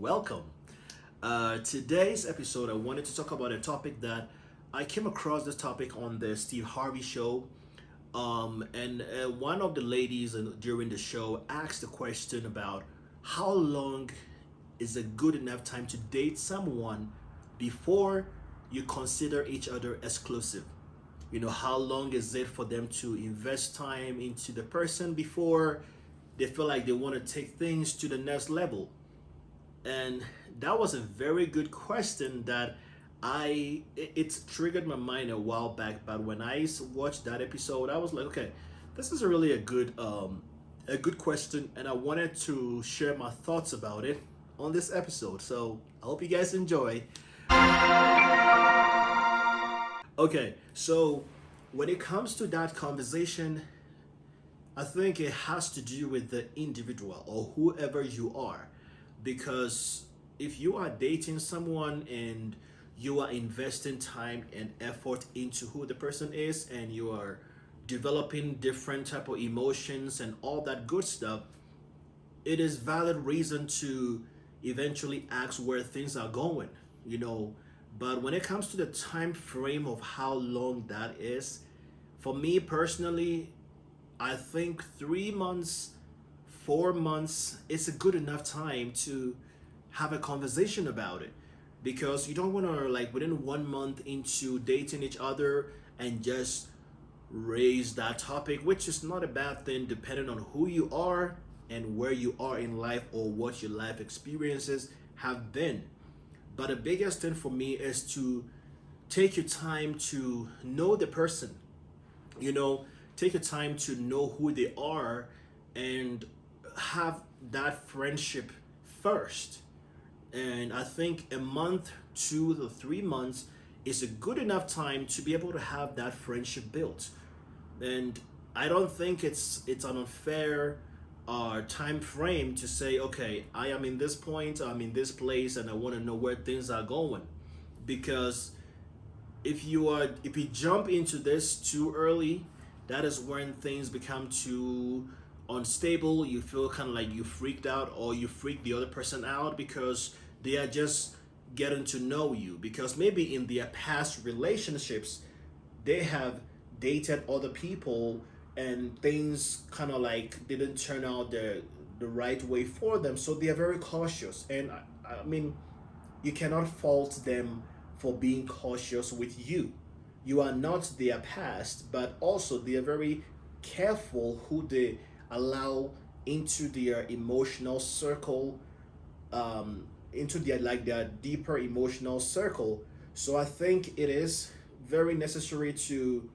welcome. Today's episode, I wanted to talk about a topic that I came across this topic on the Steve Harvey show. And one of the ladies during the show asked a question about how long is a good enough time to date someone before you consider each other exclusive. How long is it for them to invest time into the person before they feel like they want to take things to the next level? And that was a very good question that it's triggered my mind a while back. But when I watched that episode, I was like, okay, this is really a good question, and I wanted to share my thoughts about it on this episode. So I hope you guys enjoy. Okay, so when it comes to that conversation, I think it has to do with the individual or whoever you are. Because if you are dating someone and you are investing time and effort into who the person is, and you are developing different type of emotions and all that good stuff, it is valid reason to eventually ask where things are going, you know. But when it comes to the time frame of how long that is, for me personally, I think 3 months, 4 months is a good enough time to have a conversation about it, because you don't want to, like, within 1 month into dating each other and just raise that topic, which is not a bad thing depending on who you are and where you are in life or what your life experiences have been. But the biggest thing for me is to take your time to know the person, you know, take your time to know who they are and have that friendship first. And I think a month, 2 to 3 months is a good enough time to be able to have that friendship built. And I don't think it's an unfair time frame to say, okay, I am in this point, I'm in this place, and I want to know where things are going. Because if you jump into this too early, that is when things become too unstable. You feel kind of like you freaked out, or you freak the other person out because they are just getting to know you. Because maybe in their past relationships, they have dated other people and things kind of like didn't turn out the right way for them. So they are very cautious. And I mean, you cannot fault them for being cautious with you. You are not their past, but also they are very careful who they allow into their emotional circle, into their deeper emotional circle. So I think it is very necessary to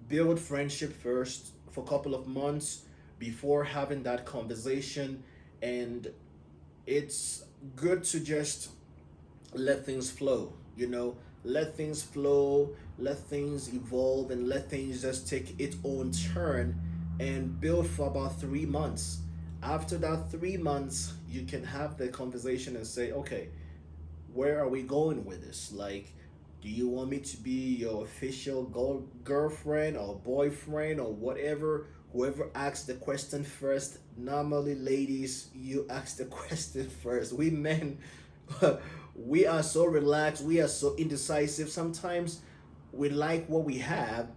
build friendship first for a couple of months before having that conversation. And it's good to just let things flow, let things flow, let things evolve, and let things just take its own turn and build for about 3 months. After that 3 months, you can have the conversation and say, okay, where are we going with this? Like, do you want me to be your official girlfriend or boyfriend or whatever? Whoever asks the question first, normally, ladies, you ask the question first. We men, we are so relaxed, we are so indecisive. Sometimes we like what we have,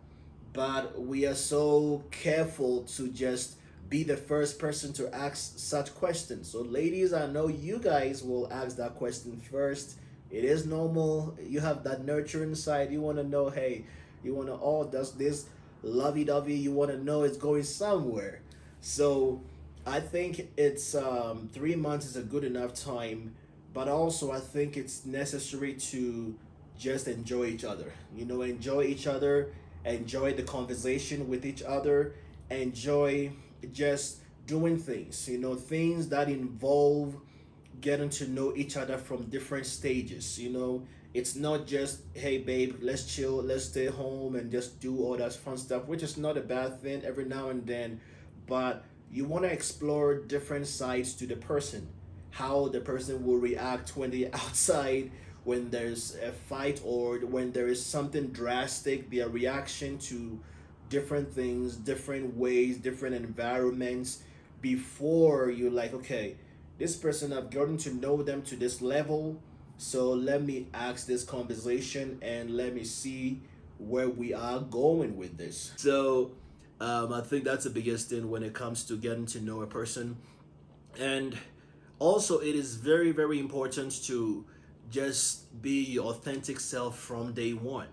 but we are so careful to just be the first person to ask such questions. So, ladies, I know you guys will ask that question first. It is normal. You have that nurturing side. You want to know, hey, you want to, oh, does this lovey dovey? You want to know it's going somewhere. So, I think it's 3 months is a good enough time, but also I think it's necessary to just enjoy each other. Enjoy each other, enjoy the conversation with each other, enjoy just doing things, things that involve getting to know each other from different stages. It's not just, hey, babe, let's chill, let's stay home and just do all that fun stuff, which is not a bad thing every now and then. But you want to explore different sides to the person, how the person will react when they outside, when there's a fight, or when there is something drastic, their reaction to different things, different ways, different environments, before you're like, okay, this person, I've gotten to know them to this level, so let me ask this conversation and let me see where we are going with this. So I think that's the biggest thing when it comes to getting to know a person. And also, it is very, very important to just be your authentic self from day one.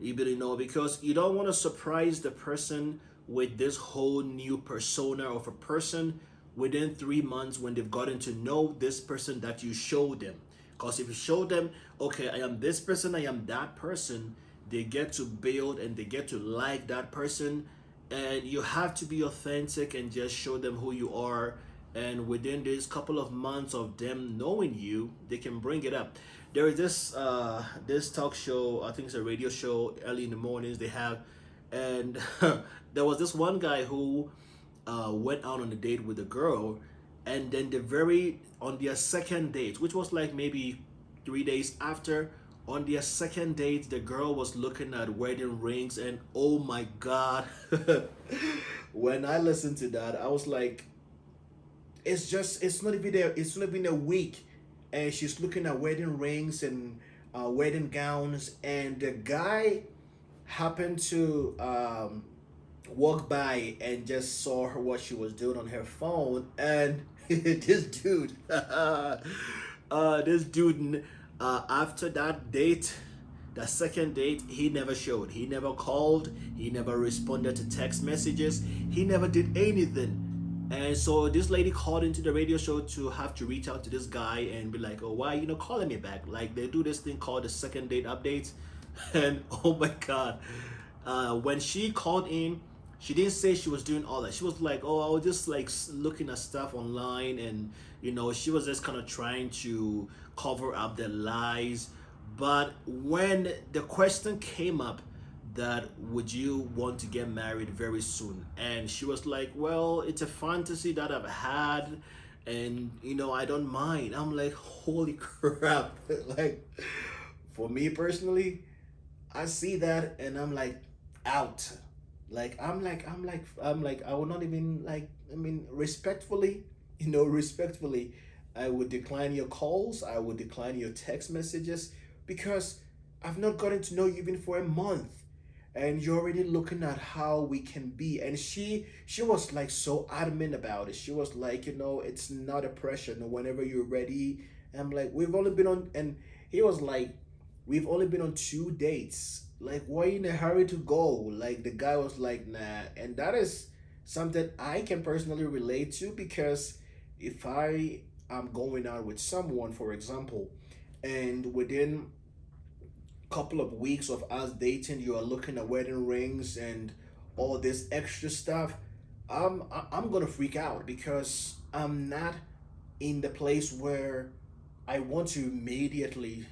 You really know, because you don't want to surprise the person with this whole new persona of a person within 3 months when they've gotten to know this person that you showed them. Because if you show them, okay, I am this person, I am that person, they get to build and they get to like that person. And you have to be authentic and just show them who you are. And within this couple of months of them knowing you, they can bring it up. There is this talk show, I think it's a radio show, early in the mornings they have, and there was this one guy who went out on a date with a girl, and then the very on their second date, which was like maybe 3 days after, on their second date, the girl was looking at wedding rings, and oh my god, when I listened to that, I was like, it's not even a week, and she's looking at wedding rings and wedding gowns, and the guy happened to walk by and just saw her what she was doing on her phone, and this dude, after that date, that second date, he never showed. He never called. He never responded to text messages. He never did anything. And so this lady called into the radio show to have to reach out to this guy and be like, "Oh, why you know calling me back?" Like they do this thing called the second date updates, and oh my god, when she called in, she didn't say she was doing all that. She was like, "Oh, I was just like looking at stuff online," and she was just kind of trying to cover up the lies. But when the question came up, that would you want to get married very soon, and she was like, well, it's a fantasy that I've had, and I don't mind. I'm like, holy crap. Like, for me personally, I see that and I'm like, out. Like, I'm like, I will not even, like, I mean, respectfully, respectfully, I would decline your calls, I would decline your text messages, because I've not gotten to know you even for a month, and you're already looking at how we can be. And she was like so adamant about it. She was like, it's not a pressure. No, whenever you're ready. And I'm like, we've only been on, and he was like, we've only been on 2 dates. Like, why you in a hurry to go? Like, the guy was like, nah. And that is something I can personally relate to, because if I am going out with someone, for example, and within couple of weeks of us dating, you are looking at wedding rings and all this extra stuff, I'm gonna freak out, because I'm not in the place where I want to immediately,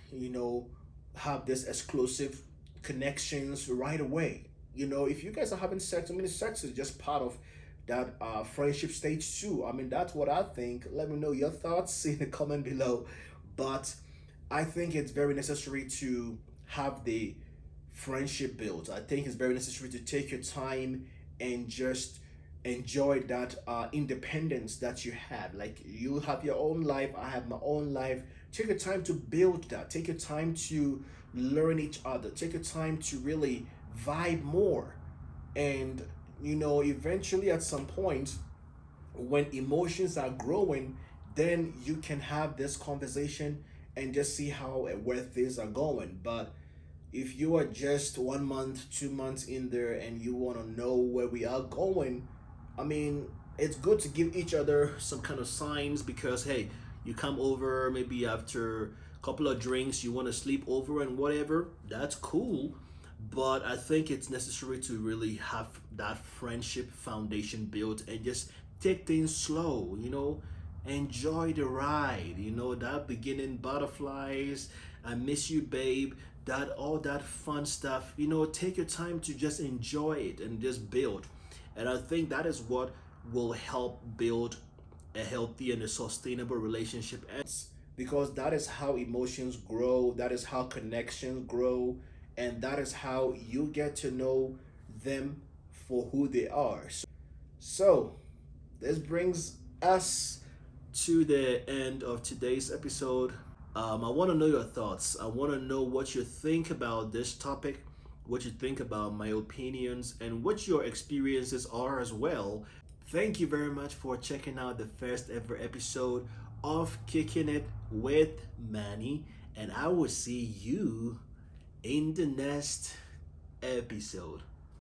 have this exclusive connections right away. If you guys are having sex, I mean, sex is just part of that friendship stage too. I mean, that's what I think. Let me know your thoughts in the comment below. But I think it's very necessary to have the friendship built. I think it's very necessary to take your time and just enjoy that independence that you have. Like, you have your own life, I have my own life. Take your time to build that. Take your time to learn each other. Take your time to really vibe more. And eventually at some point, when emotions are growing, then you can have this conversation and just see how and where things are going. But if you are just 1 month, 2 months in there and you want to know where we are going, I mean, it's good to give each other some kind of signs, because hey, you come over maybe after a couple of drinks, you want to sleep over and whatever, that's cool. But I think it's necessary to really have that friendship foundation built and just take things slow, enjoy the ride, that beginning butterflies, I miss you, babe, that all that fun stuff, take your time to just enjoy it and just build. And I think that is what will help build a healthy and a sustainable relationship. And because that is how emotions grow, that is how connections grow, and that is how you get to know them for who they are. So this brings us to the end of today's episode. I want to know your thoughts. I want to know what you think about this topic, what you think about my opinions, and what your experiences are as well. Thank you very much for checking out the first ever episode of Kicking It with Manny, and I will see you in the next episode.